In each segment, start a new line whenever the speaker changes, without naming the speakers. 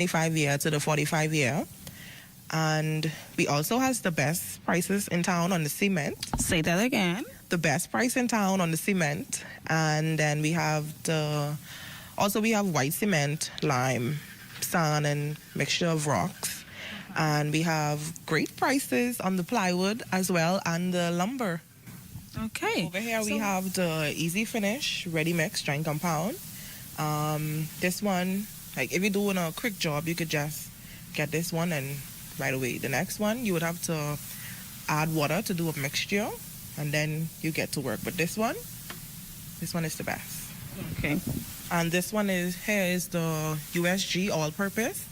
25-year to the 45-year. And we also has the best prices in town on the cement.
Say that again.
The best price in town on the cement. And then we have we have white cement, lime, sand, and mixture of rocks. And we have great prices on the plywood as well and the lumber.
Okay.
Over here we have the easy finish, ready mix, drying compound. This one, like if you're doing a quick job, you could just get this one and right away. The next one, you would have to add water to do a mixture and then you get to work. But this one is the best.
Okay.
And this one is the USG all-purpose.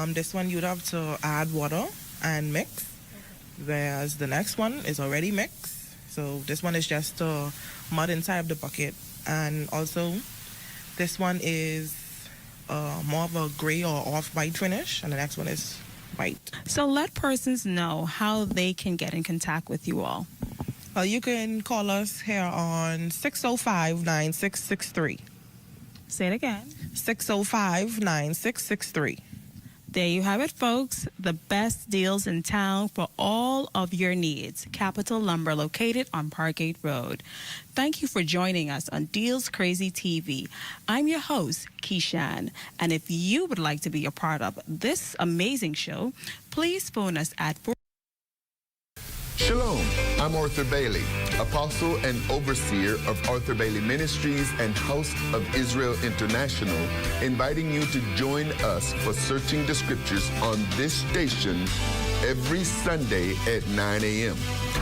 This one you'd have to add water and mix, whereas the next one is already mixed. So this one is just the mud inside of the bucket. And also this one is more of a gray or off-white finish, and the next one is white.
So let persons know how they can get in contact with you all.
Well, you can call us here on 605-9663.
Say it again.
605-9663.
There you have it, folks. The best deals in town for all of your needs. Capital Lumber, located on Parkgate Road. Thank you for joining us on Deals Crazy TV. I'm your host, Keishan. And if you would like to be a part of this amazing show, please phone us at 4.
Shalom, I'm Arthur Bailey, apostle and overseer of Arthur Bailey Ministries and House of Israel International, inviting you to join us for Searching the Scriptures on this station every Sunday at 9 a.m.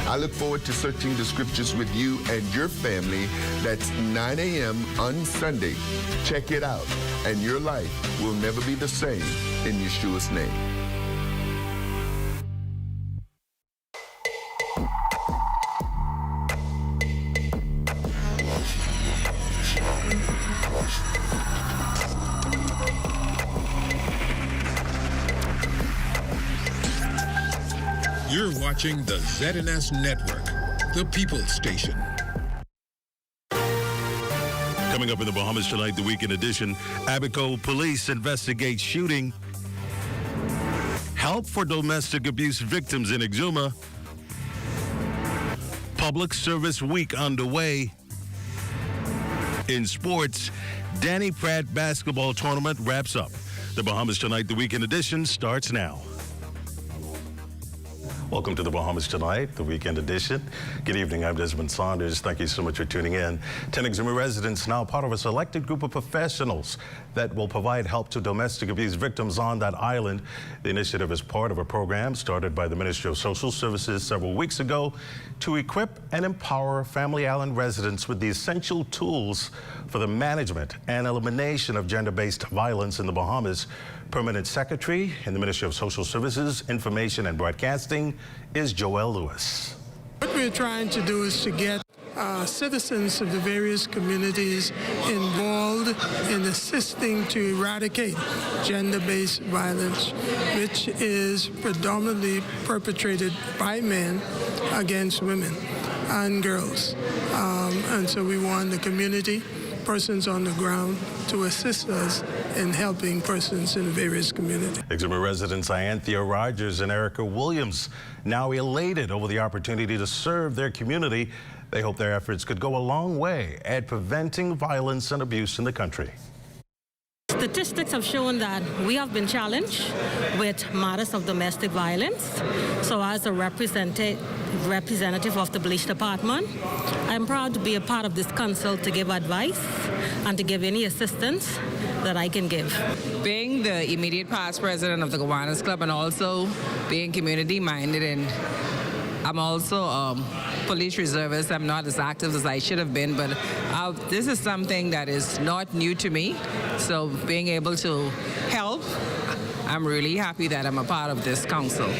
I look forward to searching the Scriptures with you and your family. That's 9 a.m. on Sunday. Check it out, and your life will never be the same in Yeshua's name.
You're watching the ZNS Network, the People's Station.
Coming up in the Bahamas tonight, the weekend edition, Abaco police investigate shooting. Help for domestic abuse victims in Exuma. Public Service Week underway. In sports, Danny Pratt basketball tournament wraps up. The Bahamas tonight, the weekend edition starts now. Welcome to the Bahamas Tonight, the weekend edition. Good evening, I'm Desmond Saunders. Thank you so much for tuning in. 10 Exuma residents now part of a selected group of professionals that will provide help to domestic abuse victims on that island. The initiative is part of a program started by the Ministry of Social Services several weeks ago to equip and empower Family Island residents with the essential tools for the management and elimination of gender-based violence in the Bahamas. Permanent Secretary in the Ministry of Social Services, Information and Broadcasting is Joel Lewis.
What we're trying to do is to get citizens of the various communities involved in assisting to eradicate gender-based violence, which is predominantly perpetrated by men against women and girls. And so we want the community, persons on the ground, to assist us in helping persons in the various communities.
Exuma residents Ianthea Rogers and Erica Williams now elated over the opportunity to serve their community. They hope their efforts could go a long way at preventing violence and abuse in the country.
Statistics have shown that we have been challenged with matters of domestic violence. So as a representative of the police department, I'm proud to be a part of this council to give advice and to give any assistance that I can give.
Being the immediate past president of the Gowanus Club and also being community minded, and I'm also police reservist. I'm not as active as I should have been, but this is something that is not new to me. So being able to help, I'm really happy that I'm a part of this council.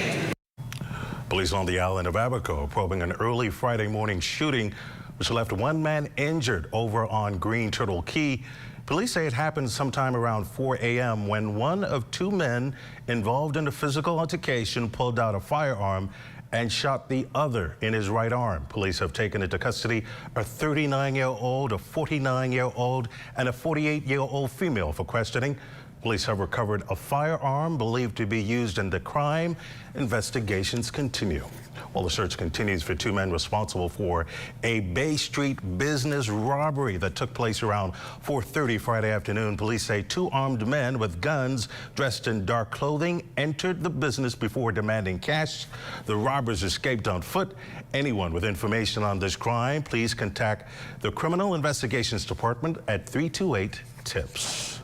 Police on the island of Abaco probing an early Friday morning shooting which left one man injured over on Green Turtle Key. Police say it happened sometime around 4 a.m. when one of two men involved in a physical altercation pulled out a firearm and shot the other in his right arm. Police have taken into custody a 39-year-old, a 49-year-old, and a 48-year-old female for questioning. Police have recovered a firearm believed to be used in the crime. Investigations continue. While the search continues for two men responsible for a Bay Street business robbery that took place around 4:30 Friday afternoon, police say two armed men with guns dressed in dark clothing entered the business before demanding cash. The robbers escaped on foot. Anyone with information on this crime, please contact the Criminal Investigations Department at 328-TIPS.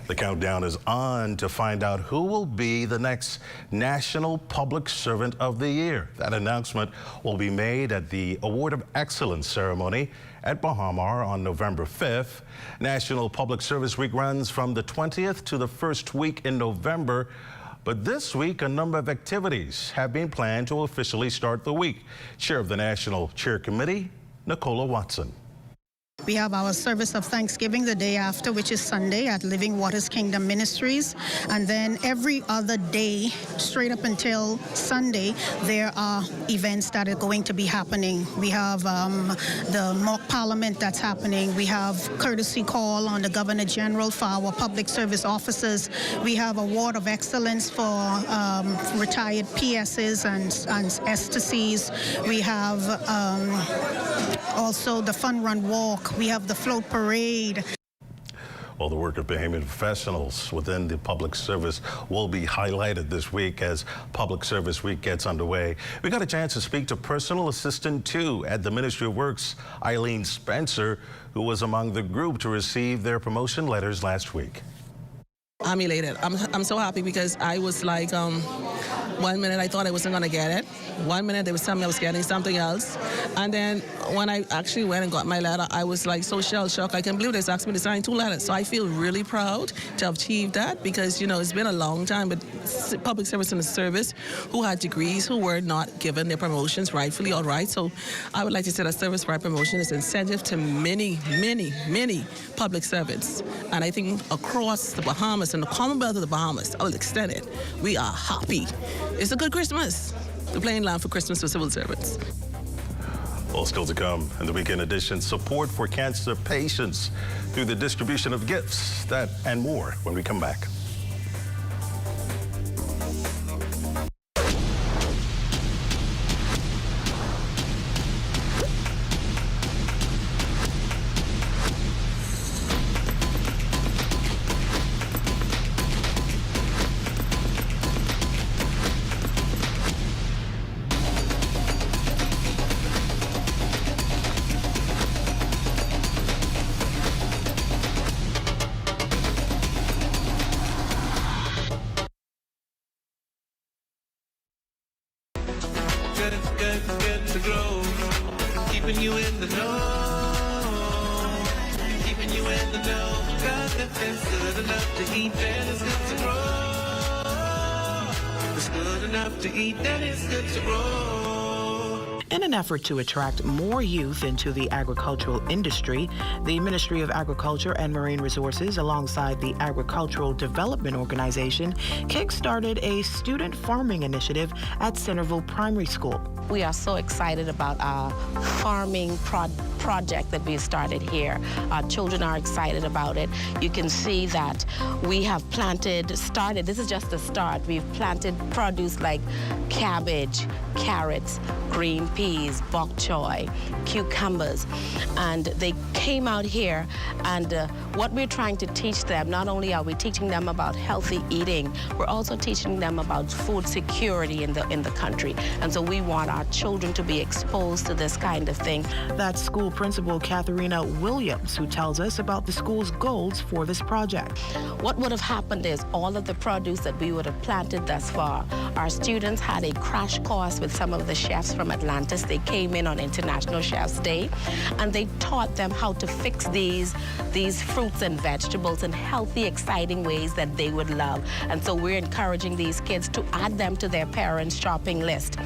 The countdown is on to find out who will be the next National Public Servant of the Year. That announcement will be made at the Award of Excellence ceremony at Baha-Mar on November 5th. National Public Service Week runs from the 20th to the first week in November. But this week, a number of activities have been planned to officially start the week. Chair of the National Chair Committee, Nicola Watson.
We have our service of Thanksgiving the day after, which is Sunday at Living Waters Kingdom Ministries. And then every other day, straight up until Sunday, there are events that are going to be happening. We have the mock parliament that's happening. We have courtesy call on the Governor General for our public service officers. We have Award of Excellence for retired PSs and STCs. We have also the Fun Run Walk. We have the float parade.
Well, the work of Bahamian professionals within the public service will be highlighted this week as Public Service Week gets underway. We got a chance to speak to Personal Assistant 2 at the Ministry of Works, Eileen Spencer, who was among the group to receive their promotion letters last week.
I'm elated. I'm so happy because I was like, 1 minute I thought I wasn't going to get it. 1 minute they was telling me I was getting something else. And then when I actually went and got my letter, I was like so shell-shocked. I can't believe they asked me to sign 2 letters. So I feel really proud to have achieved that because, you know, it's been a long time, but public service in the service who had degrees who were not given their promotions rightfully all right. So I would like to say that service right promotion is incentive to many, many, many public servants. And I think across the Bahamas and the Commonwealth of the Bahamas, I will extend it, we are happy. It's a good Christmas. The playing land for Christmas for civil servants.
Well, still to come in the weekend edition, support for cancer patients through the distribution of gifts. That and more when we come back.
Good to grow, keeping you in the know, keeping you in the know. God, it's good enough to eat, and it's good to grow. It's good enough to eat, and it's good to grow.
In an effort to attract more youth into the agricultural industry, the Ministry of Agriculture and Marine Resources, alongside the Agricultural Development Organization, kickstarted a student farming initiative at Centerville Primary School.
We are so excited about our farming project that we started here. Our children are excited about it. You can see that we have started, this is just the start. We've planted produce like cabbage, carrots, green peas, bok choy, cucumbers, and they came out here, and what we're trying to teach them, not only are we teaching them about healthy eating, we're also teaching them about food security in the country, and so we want our children to be exposed to this kind of thing.
That's school principal Katharina Williams, who tells us about the school's goals for this project.
What would have happened is all of the produce that we would have planted thus far, our students had a crash course with some of the chefs from Atlantis. They came in on International Chef's Day, and they taught them how to fix these fruits and vegetables in healthy, exciting ways that they would love. And so we're encouraging these kids to add them to their parents' shopping list.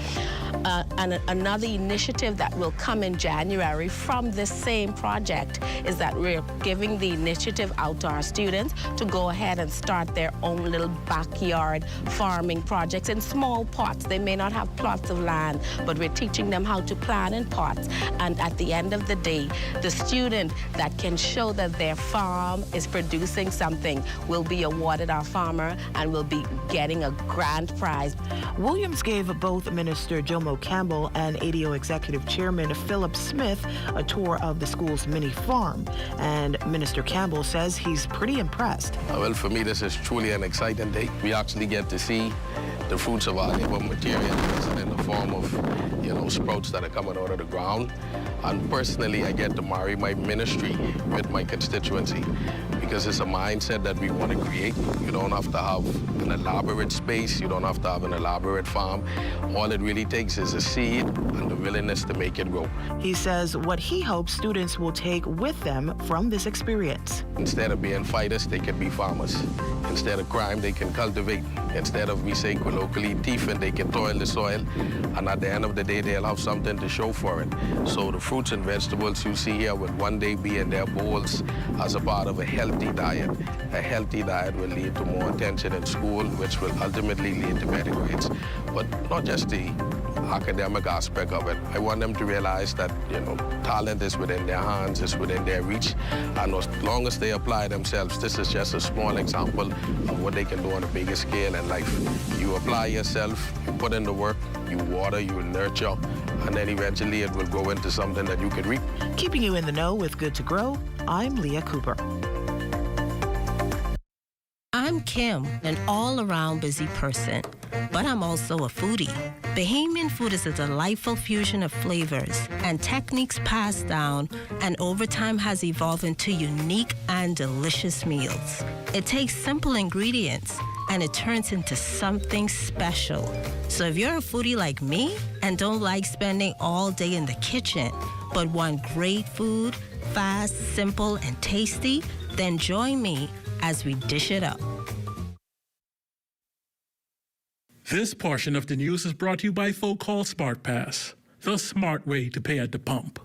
And another initiative that will come in January from from this same project is that we're giving the initiative out to our students to go ahead and start their own little backyard farming projects in small pots. They may not have plots of land, but we're teaching them how to plant in pots. And at the end of the day, the student that can show that their farm is producing something will be awarded our farmer and will be getting a grand prize.
Williams gave both Minister Jomo Campbell and ADO Executive Chairman Philip Smith a tour of the school's mini farm. And Minister Campbell says he's pretty impressed.
Well, for me, this is truly an exciting day. We actually get to see the fruits of our labor materials in the form of, sprouts that are coming out of the ground. And personally, I get to marry my ministry with my constituency because it's a mindset that we want to create. You don't have to have an elaborate space. You don't have to have an elaborate farm. All it really takes is a seed and the willingness to make it grow.
He says what he hopes students will take with them from this experience.
Instead of being fighters, they can be farmers. Instead of crime, they can cultivate. Instead of, we say colloquially, thieving, they can toil the soil. And at the end of the day, they'll have something to show for it. So the fruits and vegetables you see here will one day be in their bowls as a part of a healthy diet. A healthy diet will lead to more attention in school, which will ultimately lead to better grades. But not just the academic aspect of it. I want them to realize that, talent is within their hands, it's within their reach. And as long as they apply themselves, this is just a small example of what they can do on a bigger scale in life. You apply yourself, you put in the work, you water, you nurture, and then eventually it will grow into something that you can reap.
Keeping you in the know with Good to Grow, I'm Leah Cooper.
I'm Kim, an all-around busy person, but I'm also a foodie. Bahamian food is a delightful fusion of flavors and techniques passed down and over time has evolved into unique and delicious meals. It takes simple ingredients and it turns into something special. So if you're a foodie like me and don't like spending all day in the kitchen, but want great food, fast, simple, and tasty, then join me as we dish it up.
This portion of the news is brought to you by Folk Call Smart Pass, the smart way to pay at the pump.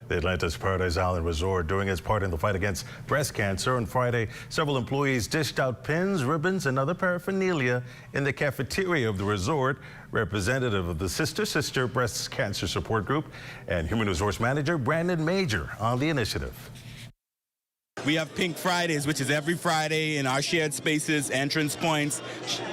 The Atlantis Paradise Island Resort doing its part in the fight against breast cancer. On Friday, several employees dished out pins, ribbons, and other paraphernalia in the cafeteria of the resort. Representative of the Sister Breast Cancer Support Group and Human Resource Manager Brandon Major on the initiative.
We have Pink Fridays, which is every Friday in our shared spaces, entrance points,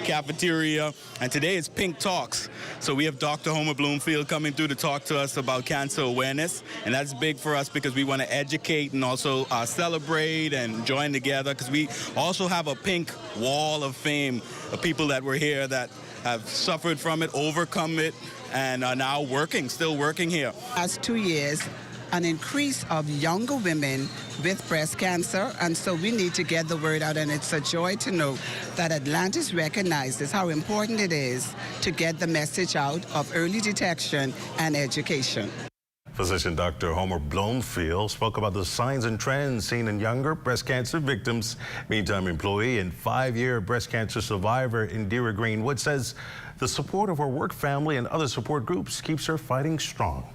cafeteria, and today is Pink Talks. So we have Dr. Homer Bloomfield coming through to talk to us about cancer awareness, and that's big for us because we want to educate and also celebrate and join together because we also have a pink wall of fame of people that were here that have suffered from it, overcome it, and are now still working here.
Last 2 years, an increase of younger women with breast cancer, and so we need to get the word out, and it's a joy to know that Atlantis recognizes how important it is to get the message out of early detection and education.
Physician Dr. Homer Bloomfield spoke about the signs and trends seen in younger breast cancer victims. Meantime, employee and 5-year breast cancer survivor Indira Greenwood says the support of her work family and other support groups keeps her fighting strong.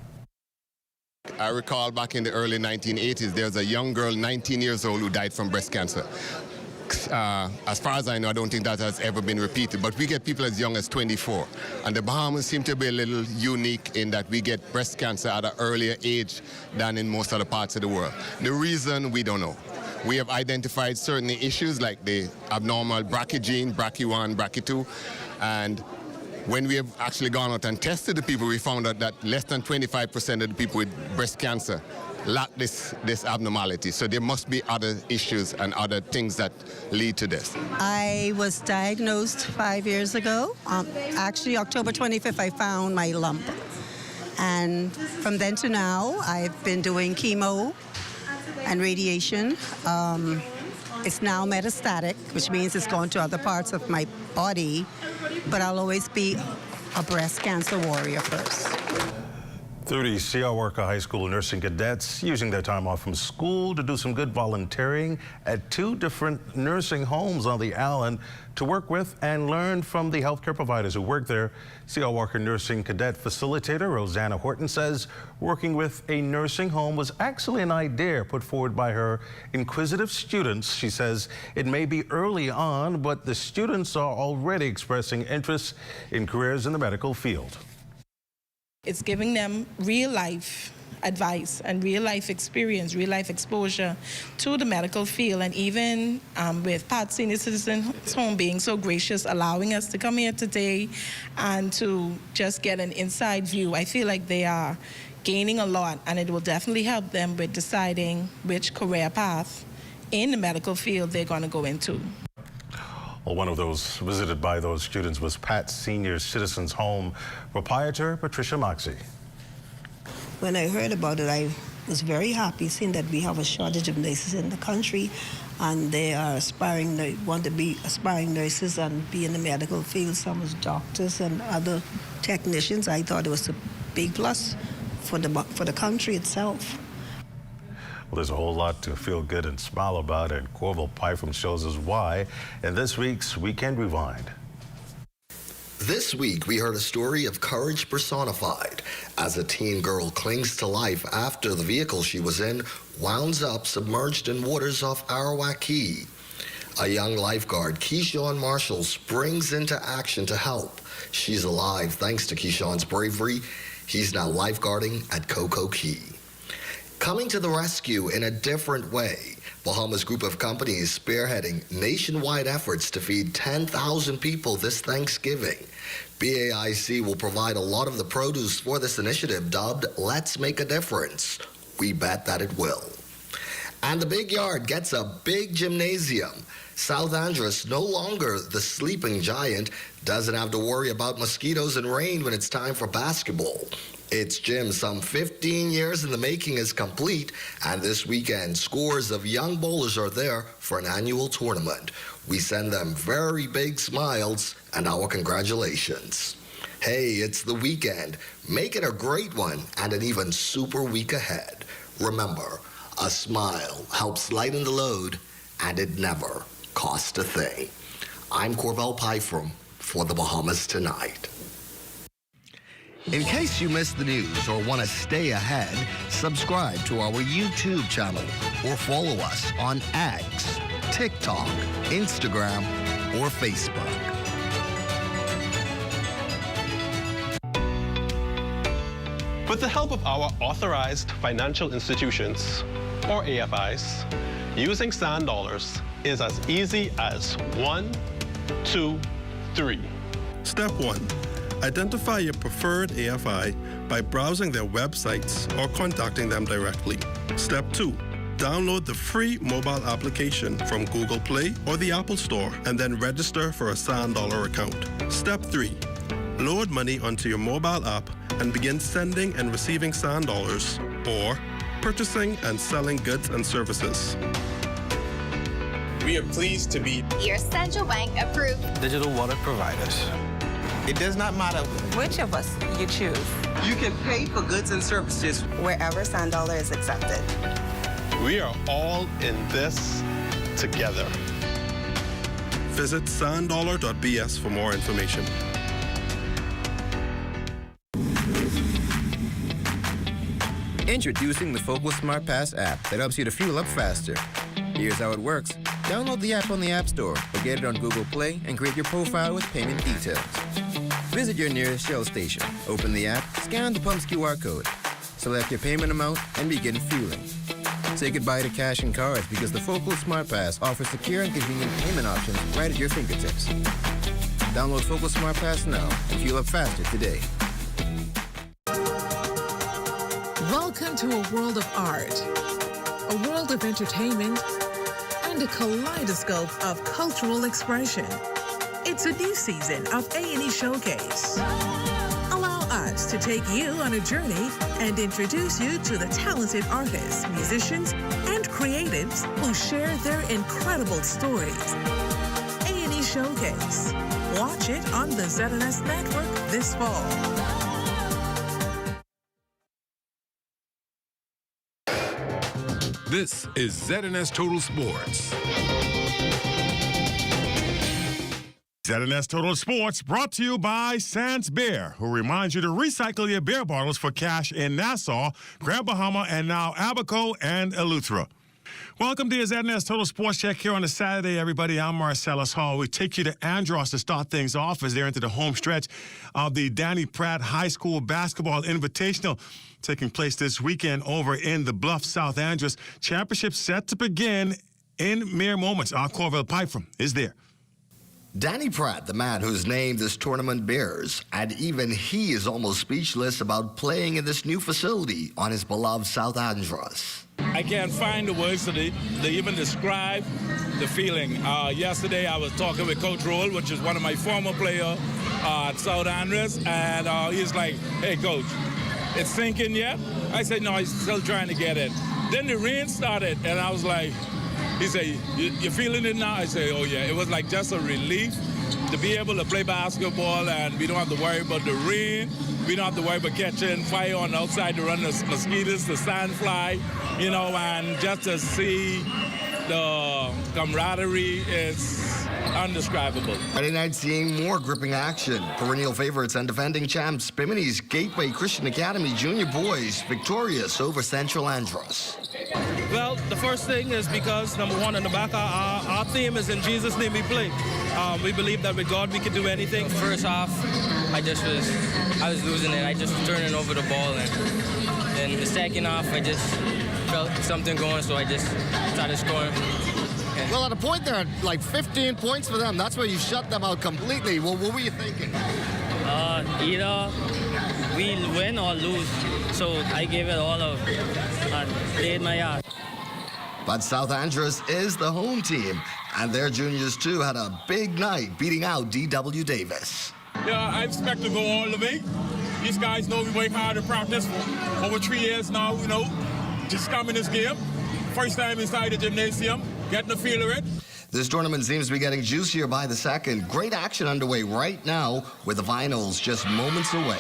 I recall back in the early 1980s, there was a young girl, 19 years old, who died from breast cancer. As far as I know, I don't think that has ever been repeated, but we get people as young as 24. And the Bahamas seem to be a little unique in that we get breast cancer at an earlier age than in most other parts of the world. The reason, we don't know. We have identified certain issues like the abnormal BRCA gene, BRCA1, BRCA2, and when we have actually gone out and tested the people, we found out that less than 25% of the people with breast cancer lack this abnormality. So there must be other issues and other things that lead to this.
I was diagnosed 5 years ago. Actually, October 25th, I found my lump. And from then to now, I've been doing chemo and radiation. It's now metastatic, which means it's going to other parts of my body, but I'll always be a breast cancer warrior first.
30 CR Walker High School nursing cadets using their time off from school to do some good volunteering at 2 different nursing homes on the island to work with and learn from the healthcare providers who work there. CR Walker nursing cadet facilitator Rosanna Horton says working with a nursing home was actually an idea put forward by her inquisitive students. She says it may be early on, but the students are already expressing interest in careers in the medical field.
It's giving them real life advice and real life experience, real life exposure to the medical field. And even with Pat Senior Citizens Home being so gracious, allowing us to come here today and to just get an inside view, I feel like they are gaining a lot, and it will definitely help them with deciding which career path in the medical field they're going to go into.
Well, one of those visited by those students was Pat Senior Citizens Home proprietor Patricia Moxie.
When I heard about it, I was very happy seeing that we have a shortage of nurses in the country, and they are aspiring, they want to be aspiring nurses and be in the medical field, some as doctors and other technicians. I thought it was a big plus for the country itself.
Well, there's a whole lot to feel good and smile about, and Corval Pyfrom shows us why in this week's Weekend Rewind.
This week, we heard a story of courage personified as a teen girl clings to life after the vehicle she was in wounds up submerged in waters off Arawak Key. A young lifeguard, Keyshawn Marshall, springs into action to help. She's alive thanks to Keyshawn's bravery. He's now lifeguarding at Coco Key. Coming to the rescue in a different way, Bahamas group of companies spearheading nationwide efforts to feed 10,000 people this Thanksgiving. BAIC will provide a lot of the produce for this initiative dubbed Let's Make a Difference. We bet that it will. And the Big Yard gets a big gymnasium. South Andros, no longer the sleeping giant, doesn't have to worry about mosquitoes and rain when it's time for basketball. Its gym, some 15 years in the making, is complete, and this weekend, scores of young bowlers are there for an annual tournament. We send them very big smiles and our congratulations. Hey, it's the weekend. Make it a great one and an even super week ahead. Remember, a smile helps lighten the load, and it never costs a thing. I'm Corval Pyfrom for the Bahamas Tonight. In case you missed the news or want to stay ahead, subscribe to our YouTube channel or follow us on X, TikTok, Instagram, or Facebook.
With the help of our authorized financial institutions, or AFIs, using sand dollars is as easy as 1, 2, 3.
Step 1. Identify your preferred AFI by browsing their websites or contacting them directly. Step 2. Download the free mobile application from Google Play or the Apple Store and then register for a Sand Dollar account. Step 3. Load money onto your mobile app and begin sending and receiving Sand Dollars or purchasing and selling goods and services.
We are pleased to be
your Central Bank approved
digital wallet providers. It does not matter
which of us you choose.
You can pay for goods and services
wherever Sand Dollar is accepted.
We are all in this together.
Visit sanddollar.bs for more information.
Introducing the Focal Smart Pass app that helps you to fuel up faster. Here's how it works. Download the app on the App Store or get it on Google Play and create your profile with payment details. Visit your nearest Shell station. Open the app, scan the pump's QR code, select your payment amount, and begin fueling. Say goodbye to cash and cards because the Focal Smart Pass offers secure and convenient payment options right at your fingertips. Download Focal Smart Pass now and fuel up faster today.
Welcome to a world of art, a world of entertainment, and a kaleidoscope of cultural expression. It's a new season of A&E Showcase. Allow us to take you on a journey and introduce you to the talented artists, musicians, and creatives who share their incredible stories. A&E Showcase. Watch it on the ZNS Network this fall.
This is ZNS Total Sports.
ZNS Total Sports brought to you by Sans Beer, who reminds you to recycle your beer bottles for cash in Nassau, Grand Bahama, and now Abaco and Eleuthera. Welcome to your ZNS Total Sports Check here on a Saturday, everybody. I'm Marcellus Hall. We take you to Andros to start things off as they're into the home stretch of the Danny Pratt High School Basketball Invitational taking place this weekend over in the Bluff, South Andros. Championship set to begin in mere moments. Our Corville Pifram is there.
Danny Pratt, the man whose name this tournament bears, and even he is almost speechless about playing in this new facility on his beloved South Andros.
I can't find the words to even describe the feeling. Yesterday I was talking with Coach Roll, which is one of my former players at South Andros, and he's like, "Hey, Coach, it's sinking yet?" I said, "No, he's still trying to get it." Then the rain started, and I was like, he said, "You feeling it now?" I said, "Oh, yeah." It was like just a relief to be able to play basketball, and we don't have to worry about the rain. We don't have to worry about catching fire on the outside to run the mosquitoes, the sandfly, you know, and just to see the camaraderie is undescribable.
Friday night seeing more gripping action. Perennial favorites and defending champs Bimini's Gateway Christian Academy Junior Boys victorious over Central Andros.
Well, the first thing is because, number one, in the back, our theme is in Jesus' name we play. We believe that with God we can do anything.
First half, I was losing it. I just turning over the ball, and then the second half, I just felt something going, so I just started scoring. Yeah.
Well, at a point there, like 15 points for them. That's where you shut them out completely. Well, what were you thinking?
Either we win or lose. So I gave it all of and played my yard.
But South Andros is the home team, and their juniors, too, had a big night beating out D.W. Davis.
Yeah, I expect to go all the way. These guys know we work hard to practice for over 3 years now, you know, just come in this game. First time inside the gymnasium, getting the feel of it.
This tournament seems to be getting juicier by the second. Great action underway right now with the finals just moments away.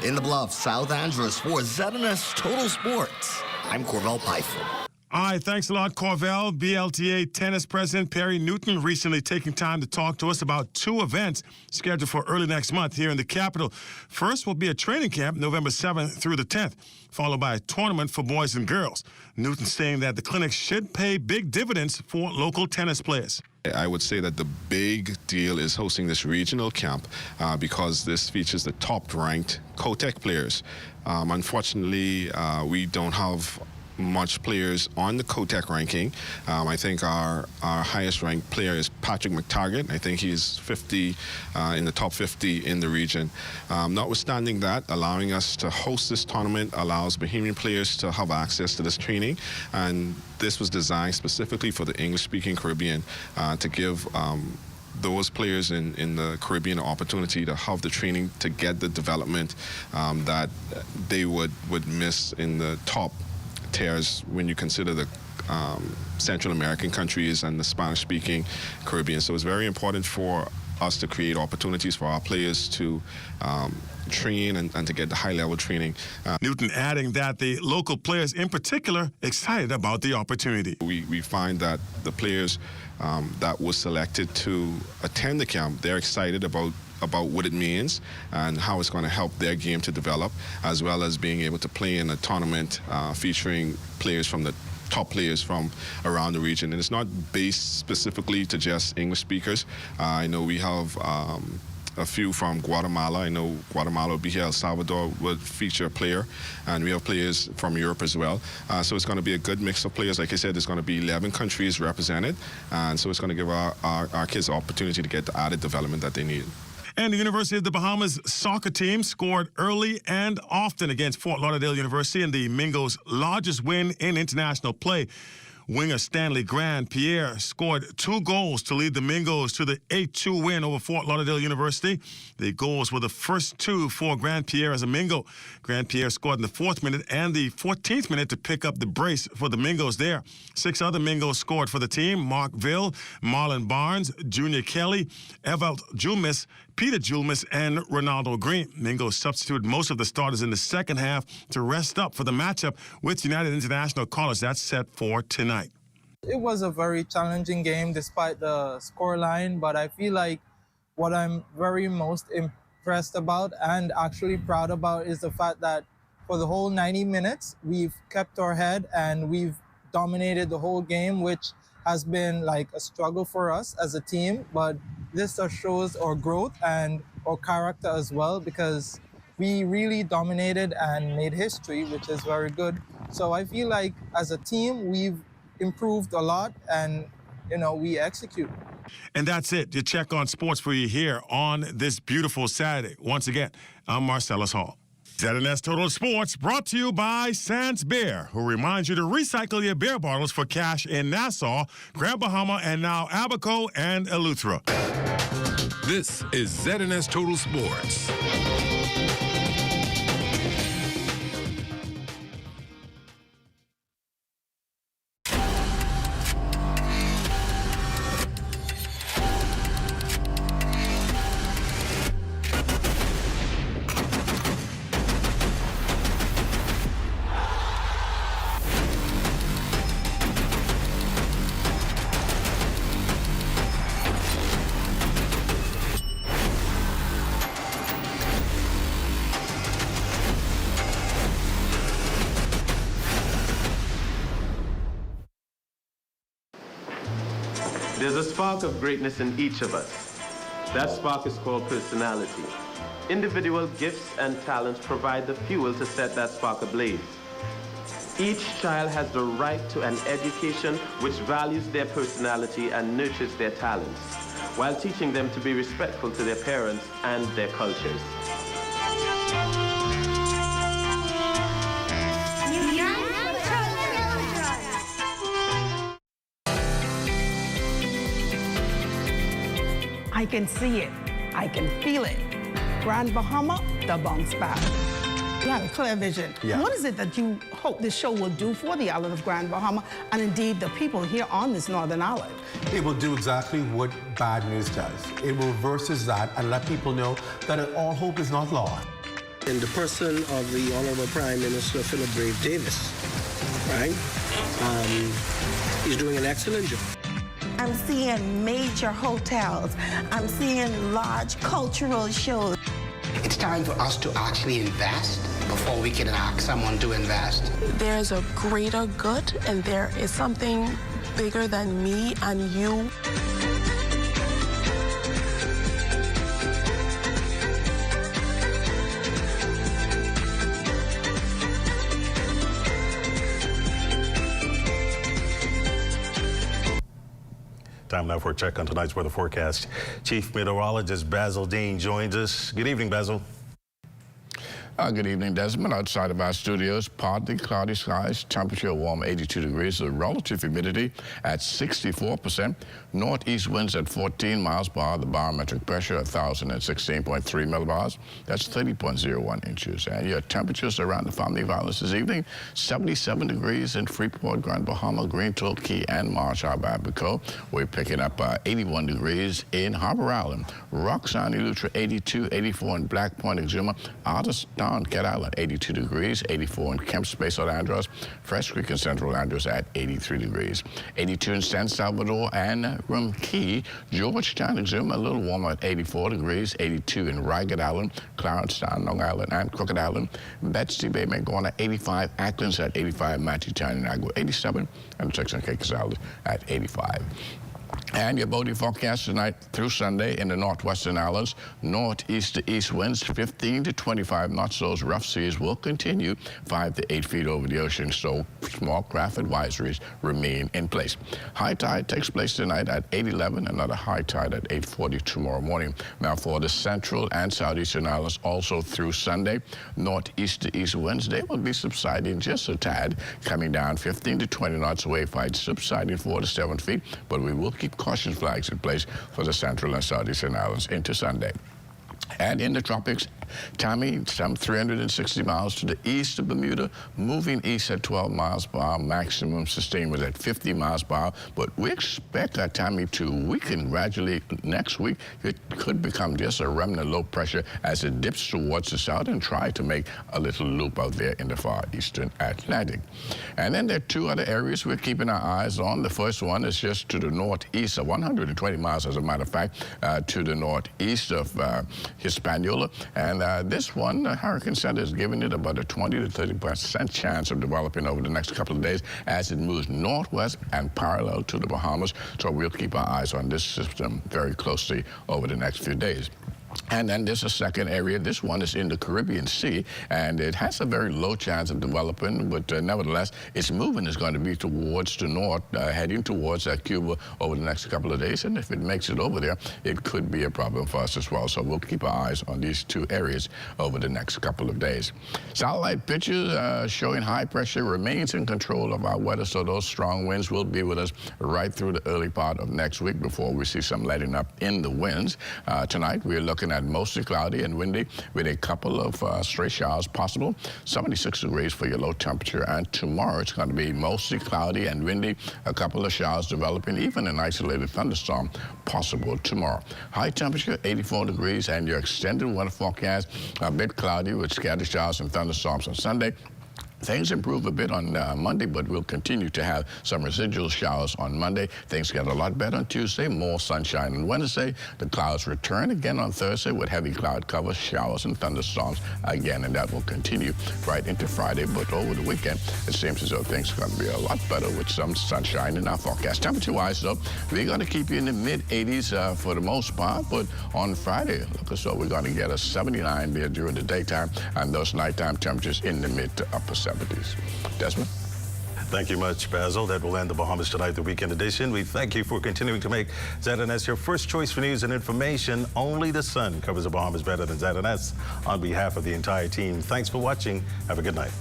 In the Bluff, South Andros for ZNS Total Sports. I'm Corvell Pfeiffer.
All right, thanks a lot, Corvell. BLTA tennis president Perry Newton recently taking time to talk to us about 2 events scheduled for early next month here in the capital. First will be a training camp November 7th through the 10th, followed by a tournament for boys and girls. Newton saying that the clinic should pay big dividends for local tennis players.
I would say that the big deal is hosting this regional camp because this features the top-ranked COTEC players. Unfortunately, we don't have much players on the COTEC ranking. I think our highest ranked player is Patrick McTaggart. I think he's 50 in the top 50 in the region. Notwithstanding that, allowing us to host this tournament allows Bahamian players to have access to this training, and this was designed specifically for the English-speaking Caribbean to give those players in the Caribbean an opportunity to have the training to get the development that they would miss in the top tiers when you consider the Central American countries and the Spanish-speaking Caribbean. So it's very important for us to create opportunities for our players to train and to get the high-level training.
Newton adding that the local players in particular excited about the opportunity.
We find that the players that were selected to attend the camp, they're excited about what it means and how it's going to help their game to develop, as well as being able to play in a tournament featuring players from the top players from around the region. And it's not based specifically to just English speakers. I know we have a few from Guatemala. I know Guatemala will be here. El Salvador will feature a player, and we have players from Europe as well. So it's going to be a good mix of players. Like I said, there's going to be 11 countries represented, and so it's going to give our kids the opportunity to get the added development that they need.
And the University of the Bahamas soccer team scored early and often against Fort Lauderdale University in the Mingo's largest win in international play. Winger Stanley Grand-Pierre scored 2 goals to lead the Mingos to the 8-2 win over Fort Lauderdale University. The goals were the first 2 for Grand-Pierre as a Mingo. Grand-Pierre scored in the 4th minute and the 14th minute to pick up the brace for the Mingos there. 6 other Mingos scored for the team: Mark Ville, Marlon Barnes, Junior Kelly, Evald Jumis, Peter Julmus and Ronaldo Green. Mingo substituted most of the starters in the second half to rest up for the matchup with United International College. That's set for tonight.
It was a very challenging game despite the scoreline, but I feel like what I'm very most impressed about and actually proud about is the fact that for the whole 90 minutes, we've kept our head and we've dominated the whole game, which has been like a struggle for us as a team. But this just shows our growth and our character as well, because we really dominated and made history, which is very good. So I feel like as a team, we've improved a lot and, you know, we execute.
And that's it. Your check on sports for you here on this beautiful Saturday. Once again, I'm Marcellus Hall. ZNS Total Sports brought to you by Sans Beer, who reminds you to recycle your beer bottles for cash in Nassau, Grand Bahama, and now Abaco and Eleuthera.
This is ZNS Total Sports.
There's a spark of greatness in each of us. That spark is called personality. Individual gifts and talents provide the fuel to set that spark ablaze. Each child has the right to an education which values their personality and nurtures their talents, while teaching them to be respectful to their parents and their cultures.
I can see it. I can feel it. Grand Bahama, the bounce back. You have a clear vision.
Yeah.
What is it that you hope this show will do for the island of Grand Bahama and indeed the people here on this northern island?
It will do exactly what bad news does. It will reverse that and let people know that all hope is not lost.
In the person of the Honorable Prime Minister Philip Brave Davis, right? He's doing an excellent job.
I'm seeing major hotels. I'm seeing large cultural shows.
It's time for us to actually invest before we can ask someone to invest.
There's a greater good, and there is something bigger than me and you.
Time now for a check on tonight's weather forecast. Chief Meteorologist Basil Dean joins us. Good evening, Basil.
Good evening, Desmond. Outside of our studios, partly cloudy skies, temperature warm 82 degrees, the relative humidity at 64%, northeast winds at 14 miles per hour, the barometric pressure 1,016.3 millibars, that's 30.01 inches. And your temperatures around the Family of Islands this evening, 77 degrees in Freeport, Grand Bahama, Green Turtle Key, and Marsh Harbor, Abaco. We're picking up 81 degrees in Harbor Island, Roxanne, Eleuthera, 82, 84 in Black Point, Exuma, Artist Town, Cat Island, 82 degrees, 84 in Kemps Bay, South Andros, Fresh Creek and Central Andros at 83 degrees, 82 in San Salvador and Rum Key, Georgetown, Exuma, a little warmer at 84 degrees, 82 in Ragged Island, Clarencetown, Long Island, and Crooked Island, Betsy Bay, Magona, 85, Acklands at 85, Mattytown and Agua, 87, and Turks and Caicos Island at 85. And your boating forecast tonight through Sunday in the northwestern islands, northeast to east winds 15 to 25 knots. Those rough seas will continue 5 to 8 feet over the ocean, so small craft advisories remain in place. High tide takes place tonight at 8:11, another high tide at 8:40 tomorrow morning. Now for the central and southeastern islands, also through Sunday, northeast to east winds, they will be subsiding just a tad, coming down 15 to 20 knots, wave height subsiding 4 to 7 feet, but we will keep caution flags in place for the central and southeastern islands into Sunday. And in the tropics, Tammy, some 360 miles to the east of Bermuda, moving east at 12 miles per hour. Maximum sustained was at 50 miles per hour. But we expect that Tammy to weaken gradually next week. It could become just a remnant low pressure as it dips towards the south and try to make a little loop out there in the far eastern Atlantic. And then there are two other areas we're keeping our eyes on. The first one is just to the northeast of 120 miles, as a matter of fact, to the northeast of Hispaniola. And this one, the Hurricane Center is giving it about a 20 to 30% chance of developing over the next couple of days as it moves northwest and parallel to the Bahamas. So we'll keep our eyes on this system very closely over the next few days. And then there's a second area. This one is in the Caribbean Sea, and it has a very low chance of developing, but nevertheless, its movement is going to be towards the north, heading towards Cuba over the next couple of days. And if it makes it over there, it could be a problem for us as well. So we'll keep our eyes on these two areas over the next couple of days. Satellite pictures showing high pressure remains in control of our weather, so those strong winds will be with us right through the early part of next week before we see some letting up in the winds. Tonight, we're looking at mostly cloudy and windy with a couple of stray showers possible. 76 degrees for your low temperature. And tomorrow it's going to be mostly cloudy and windy, a couple of showers developing, even an isolated thunderstorm possible tomorrow. High temperature 84 degrees, and your extended weather forecast a bit cloudy with scattered showers and thunderstorms on Sunday. Things improve a bit on Monday, but we'll continue to have some residual showers on Monday. Things get a lot better on Tuesday, more sunshine on Wednesday. The clouds return again on Thursday with heavy cloud cover, showers and thunderstorms again, and that will continue right into Friday. But over the weekend, it seems as though things are going to be a lot better with some sunshine in our forecast. Temperature-wise, though, we're going to keep you in the mid-80s for the most part, but on Friday, look as though we're going to get a 79 there during the daytime, and those nighttime temperatures in the mid to upper 70s. Desmond?
Thank you much, Basil. That will end the Bahamas Tonight, the weekend edition. We thank you for continuing to make ZNS your first choice for news and information. Only the sun covers the Bahamas better than ZNS. On behalf of the entire team, thanks for watching. Have a good night.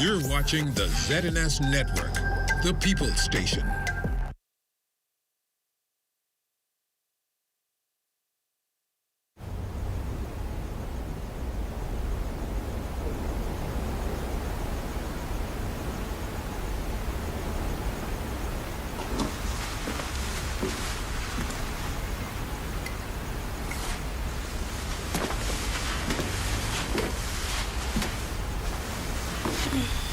You're watching the ZNS Network, the People's Station.
Mm-hmm.